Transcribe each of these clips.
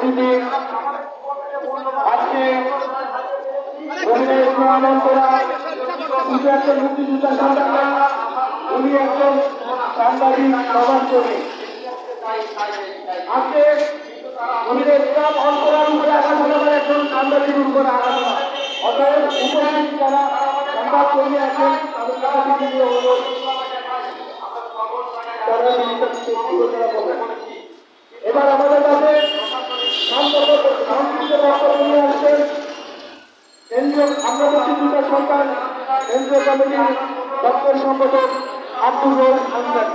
উপস্থিতি আজকে অনন্তরা শুধু একজন মুক্তিযোদ্ধা সন্তান না, উনি একজন সাংবাদিক সমাজকর্মী। আজকে উনিদের ইসলাম অন্তরার উপরে আঘাত হলে একজন সাংবাদিকের উপরে আঘাত হয়। অতএব উপস্থিত যারা সংবাদকর্মী আছেন তাদের কাছে থেকে অনুরোধ তারা এবার আমাদের কাছে সংক্ষিপ্ত বক্তব্য নিয়ে আসছেন কেন্দ্রীয় আমরা মুক্তিযোদ্ধা সরকার কেন্দ্রীয় কমিটির দপ্তর সম্পাদক আব্দুল রউফ আনসারী।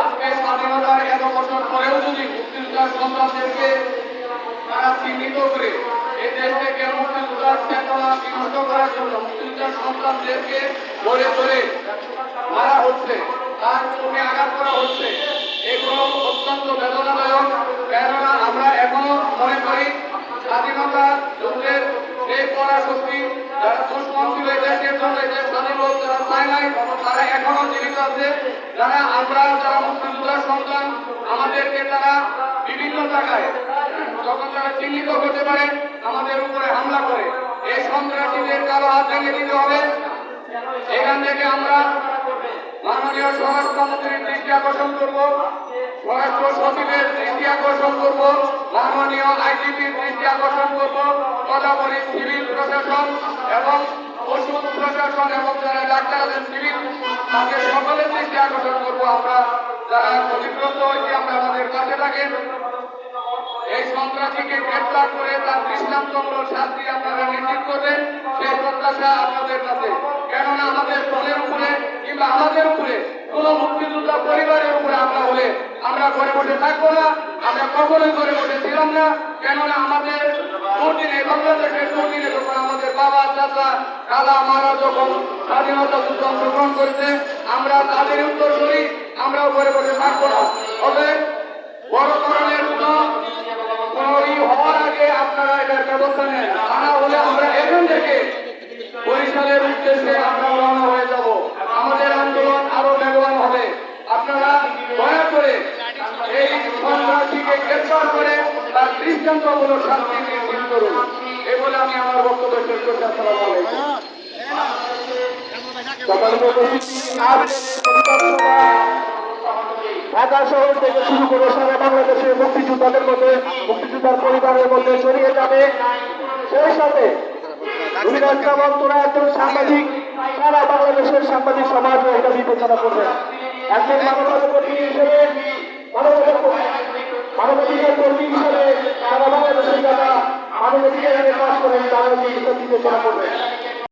আজকে স্বাধীনতার এত বছর পরেও যদি মুক্তিযোদ্ধার সন্তানদেরকে তারা চিহ্নিত করে এই দেশ থেকে মুক্তিযোদ্ধার চেতনা বিনষ্ট করার জন্য মুক্তিযোদ্ধার সন্তানদেরকে ধরে ধরে মারা হচ্ছে, তার চোখে আঘাত করা হচ্ছে, এগুলো অত্যন্ত বেদনাদায়ক। কেননা আমরা এখনো মনে করি স্বাধীনতা যুদ্ধের সেই পরাশক্তি যারা দুশ্মন ছিল দেশের জন্য দেশ স্বাধীন হোক যারা চায় নাই তারা এখনো জীবিত আছে। যারা আমরা যারা মুক্তিযোদ্ধার সন্তান আমাদেরকে তারা বিভিন্ন জায়গায় যখন তারা চিহ্নিত করতে পারে আমাদের উপরে হামলা করে, এই সন্ত্রাসীদের কালো হাত ভেঙে দিতে হবে। এখান থেকে আমরা মাননীয় স্বরাষ্ট্রমন্ত্রীর দৃষ্টি আকর্ষণ করব, স্বরাষ্ট্র সচিবের দৃষ্টি আকর্ষণ করব, মাননীয় আইজিপির দৃষ্টি আকর্ষণ করব, তদাবলী সিভিল প্রশাসন এবং ওষুধ প্রশাসন এবং যারা ডাক্তার আছেন সিভিল তাদের সকলের দৃষ্টি আকর্ষণ করবো। আমরা যারা ক্ষতিগ্রস্ত হয়েছি আমরা আমাদের কাছে থাকেন, এই সন্ত্রাসীকে গ্রেপ্তার করে তার দৃষ্টান্তমূলক শাস্তি আপনারা নিশ্চিত করবেন সেই প্রত্যাশা আপনাদের কাছে। কেননা আমাদের দলের উপরে কিংবা আমাদের উপরে কোন মুক্তিযোদ্ধা পরিবারের উপরে আমরা হলে আমরা ঘরে বসে থাকবো না, আমরা কখনোই ঘরে বসে ছিলাম না। কেননা আমাদের দুর্দিনে বাংলাদেশের দুর্দিনে যখন আমাদের বাবা চাচা কালা মারা যখন স্বাধীনতা যুদ্ধে অংশগ্রহণ করেছে আমরা তাদের উত্তরসূরি, আমরাও ঘরে বসে থাকবো না। তবে বড় ধরনের হওয়ার আগে আপনারা এটার ব্যবস্থা নেন, তা না হলে আমরা এখান থেকে বরিশালের উদ্দেশ্যে আমরা রওনা হয়ে যাব, আমাদের আন্দোলন আরো বেগবান হবে। আপনারা দয়া করে এই সন্ত্রাসীকে গ্রেফতার করে তার দৃষ্টান্তমূলক শাস্তি নিশ্চিত করুন। এই বলে আমি আমার বক্তব্য শেষ করছি। আসসালামু আলাইকুম। ঢাকা শহর থেকে শুরু করে সারা বাংলাদেশের মুক্তিযোদ্ধাদের মধ্যে মুক্তিযোদ্ধার পরিবারের মধ্যে ছড়িয়ে যাবে। সেই সাথে তোরা একজন সাংবাদিক, সারা বাংলাদেশের সাংবাদিক সমাজও এটা বিবেচনা করবে। একজন মানবাধিকার কর্মী হিসেবে মানবাধিকার কর্মী হিসেবে সারা বাংলাদেশের যারা মানবাধিকার কাজ করেন তারা বিবেচনা করবে।